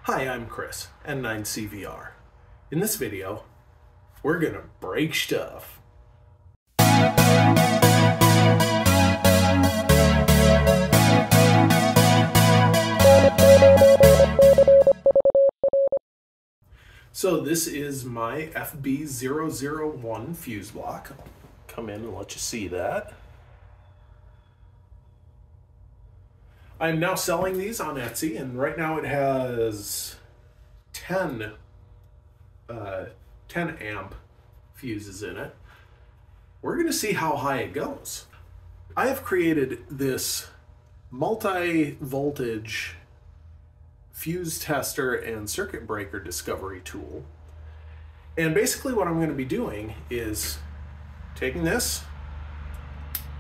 Hi, I'm Chris, N9CVR. In this video, we're gonna break stuff. So this is my FB001 fuse block. I'll come in and let you see that. I'm now selling these on Etsy, and right now it has 10 amp fuses in it. We're going to see how high it goes. I have created this multi-voltage fuse tester and circuit breaker discovery tool. And basically what I'm going to be doing is taking this,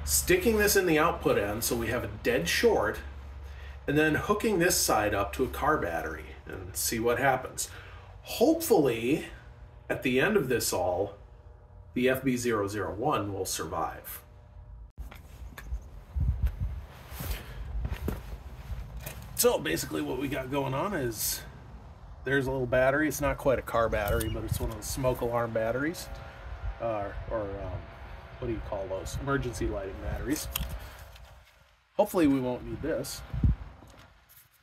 sticking this in the output end so we have a dead short, and then hooking this side up to a car battery and see what happens. Hopefully, at the end of this all, the FB001 will survive. So basically what we got going on is there's a little battery. It's not quite a car battery, but it's one of those smoke alarm batteries. What do you call those? Emergency lighting batteries. Hopefully we won't need this.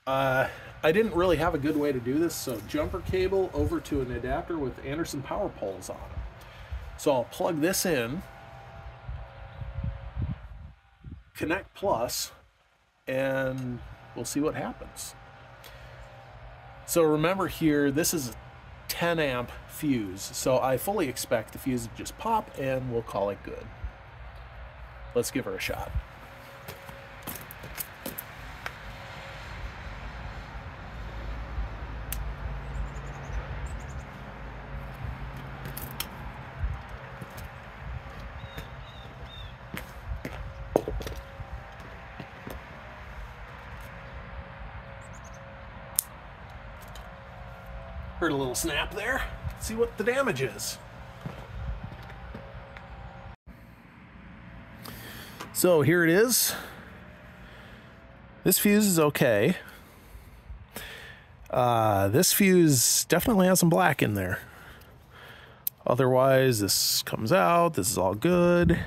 I didn't really have a good way to do this, so jumper cable over to an adapter with Anderson power poles on it. So I'll plug this in, connect plus, and we'll see what happens. So remember here, this is a 10 amp fuse, so I fully expect the fuse to just pop and we'll call it good. Let's give her a shot. Heard a little snap there. Let's see what the damage is. So here it is. This fuse is okay. This fuse definitely has some black in there. Otherwise, this comes out. This is all good.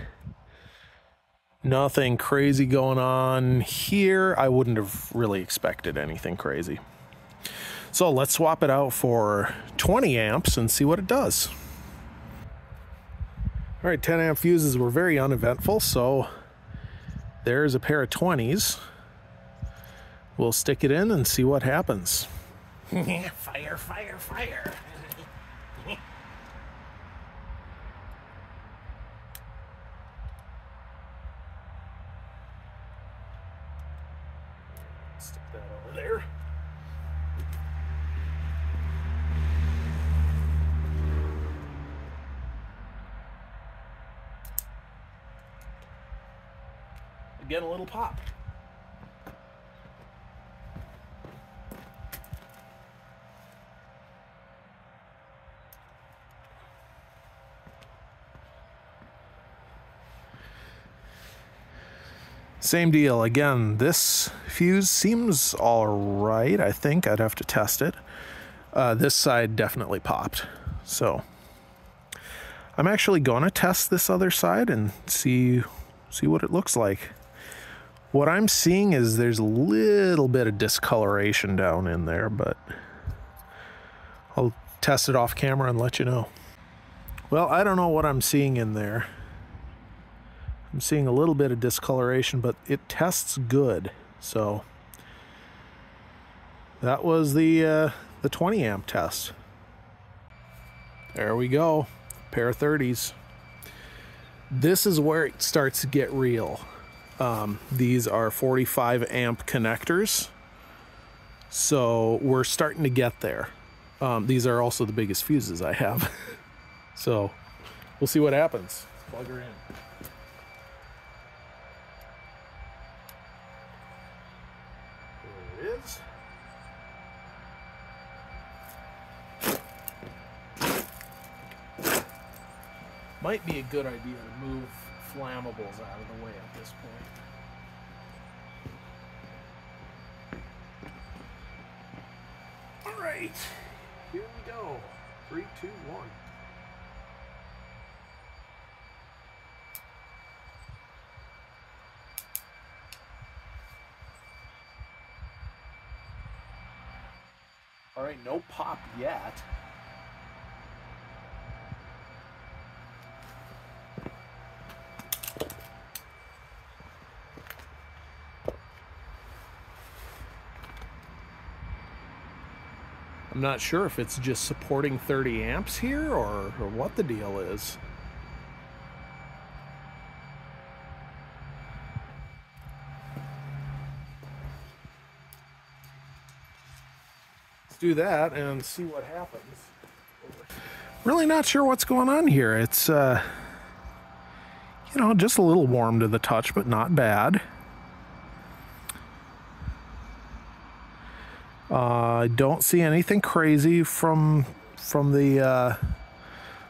Nothing crazy going on here. I wouldn't have really expected anything crazy. So let's swap it out for 20 amps and see what it does. All right, 10 amp fuses were very uneventful, so there's a pair of 20s. We'll stick it in and see what happens. Fire, fire, fire. Stick that over there. Again, a little pop. Same deal. Again, this fuse seems all right. I think I'd have to test it. This side definitely popped. So I'm actually going to test this other side and see what it looks like. What I'm seeing is there's a little bit of discoloration down in there, but I'll test it off camera and let you know. Well, I don't know what I'm seeing in there. I'm seeing a little bit of discoloration, but it tests good. So that was the 20 amp test. There we go, pair of 30s. This is where it starts to get real. These are 45 amp connectors, so we're starting to get there. These are also the biggest fuses I have. So we'll see what happens. Let's plug her in. There it is. Might be a good idea to move flammables out of the way at this point. All right, here we go. 3, 2, 1. All right, no pop yet. I'm not sure if it's just supporting 30 amps here or what the deal is. Let's do that and see what happens. Really not sure what's going on here. It's, you know, just a little warm to the touch, but not bad. I don't see anything crazy from the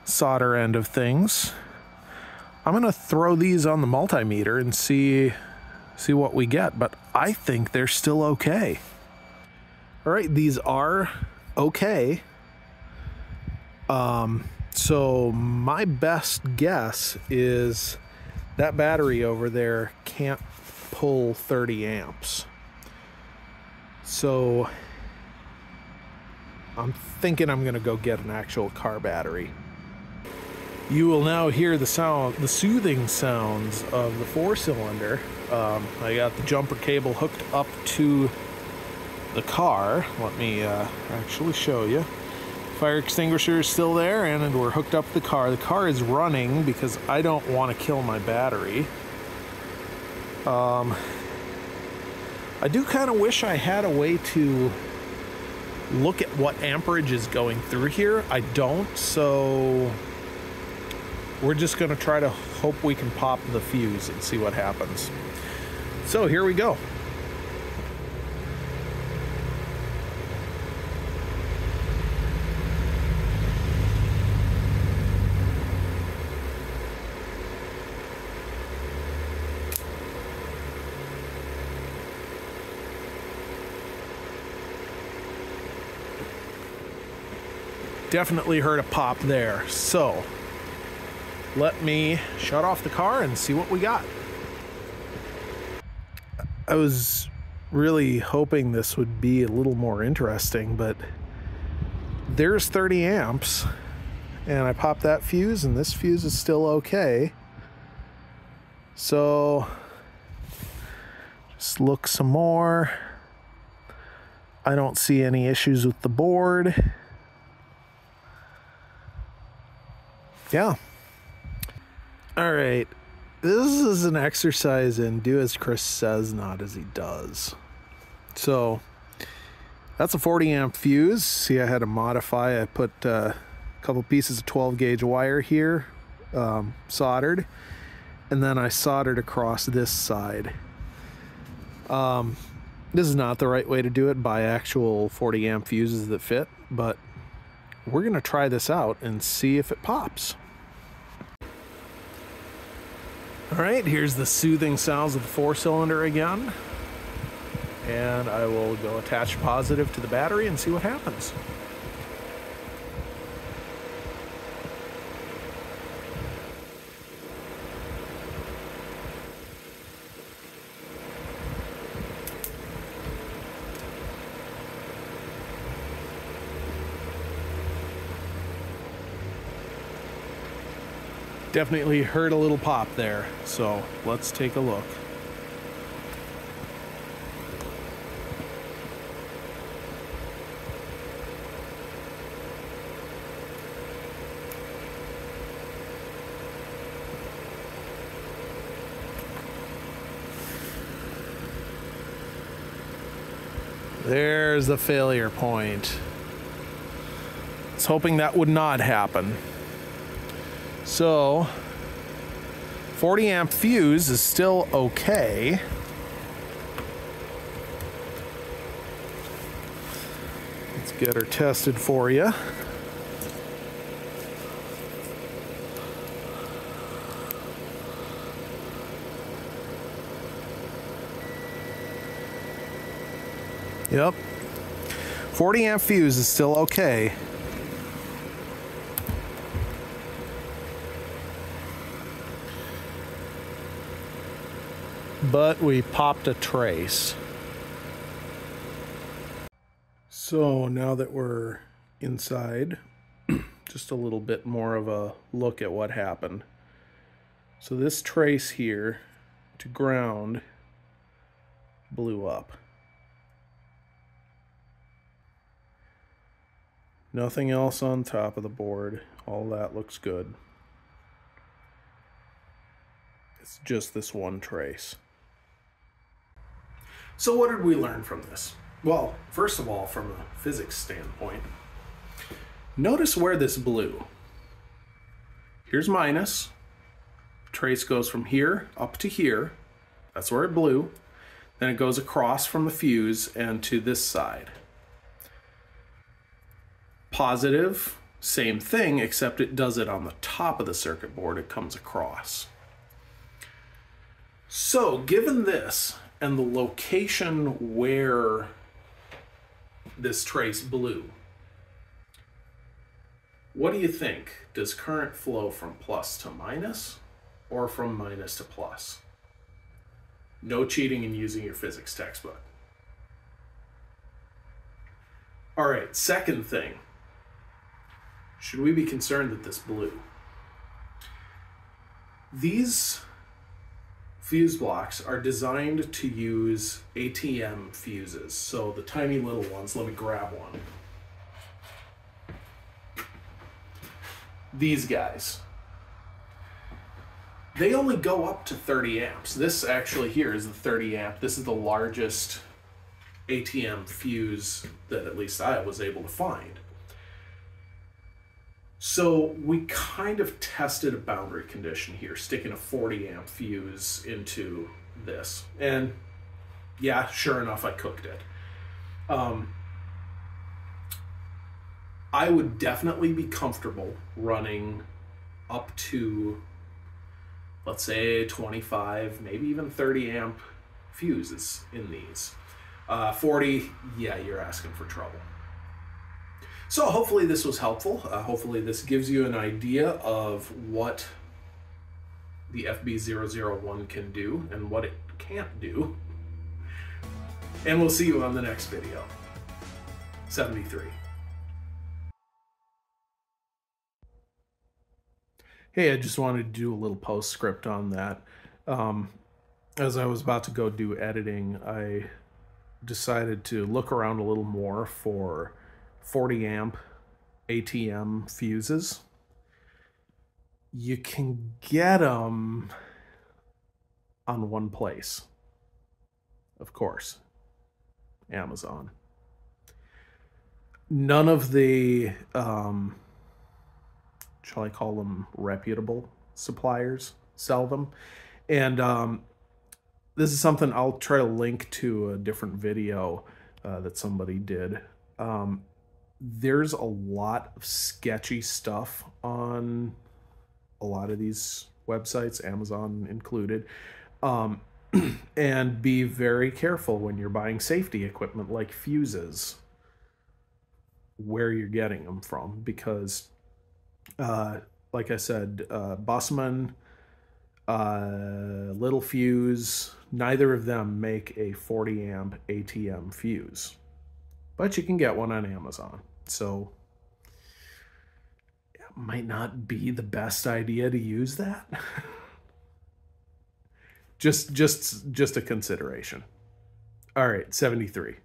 solder end of things. I'm gonna throw these on the multimeter and see what we get, but I think they're still okay. All right, these are okay. So my best guess is that battery over there can't pull 30 amps. So I'm thinking I'm gonna go get an actual car battery. You will now hear the soothing sounds of the 4-cylinder. I got the jumper cable hooked up to the car. Let me actually show you. Fire extinguisher is still there, and we're hooked up to the car. The car is running because I don't want to kill my battery. I do kind of wish I had a way to look at what amperage is going through here. I don't, so we're just going to try to hope we can pop the fuse and see what happens. So here we go. Definitely heard a pop there. So let me shut off the car and see what we got. I was really hoping this would be a little more interesting, but there's 30 amps and I popped that fuse and this fuse is still okay. So just look some more. I don't see any issues with the board. Yeah. All right. This is an exercise in do as Chris says, not as he does. So that's a 40 amp fuse. See, I had to modify. I put a couple pieces of 12 gauge wire here, soldered, and then I soldered across this side. This is not the right way to do it, buy actual 40 amp fuses that fit, but we're going to try this out and see if it pops. All right, here's the soothing sounds of the 4-cylinder again. And I will go attach positive to the battery and see what happens. Definitely heard a little pop there, so let's take a look. There's the failure point. I was hoping that would not happen. So 40 amp fuse is still okay. Let's get her tested for you. Yep. 40 amp fuse is still okay. But we popped a trace. So now that we're inside, just a little bit more of a look at what happened. So this trace here to ground blew up. Nothing else on top of the board. All that looks good. It's just this one trace. So what did we learn from this? Well, first of all, from a physics standpoint, notice where this blew. Here's minus. Trace goes from here up to here. That's where it blew. Then it goes across from the fuse and to this side. Positive, same thing, except it does it on the top of the circuit board. It comes across. So, given this and the location where this trace blew, what do you think? Does current flow from plus to minus or from minus to plus? No cheating in using your physics textbook. All right, second thing. Should we be concerned that this blew? These fuse blocks are designed to use ATM fuses. So the tiny little ones, let me grab one. These guys. They only go up to 30 amps. This actually here is the 30 amp. This is the largest ATM fuse that at least I was able to find. So we kind of tested a boundary condition here, sticking a 40 amp fuse into this. And yeah, sure enough, I cooked it. I would definitely be comfortable running up to, let's say, 25, maybe even 30 amp fuses in these. 40, yeah, you're asking for trouble. So hopefully this was helpful. Hopefully this gives you an idea of what the FB001 can do and what it can't do. And we'll see you on the next video. 73. Hey, I just wanted to do a little postscript on that. As I was about to go do editing, I decided to look around a little more for 40 amp ATM fuses. You can get them on one place, of course, Amazon. None of the, shall I call them reputable suppliers, sell them. And this is something I'll try to link to a different video that somebody did. There's a lot of sketchy stuff on a lot of these websites, Amazon included. And be very careful when you're buying safety equipment like fuses, where you're getting them from, because like I said, Bussmann, Little Fuse, neither of them make a 40 amp ATM fuse, but you can get one on Amazon. So it might not be the best idea to use that. just a consideration. All right, 73.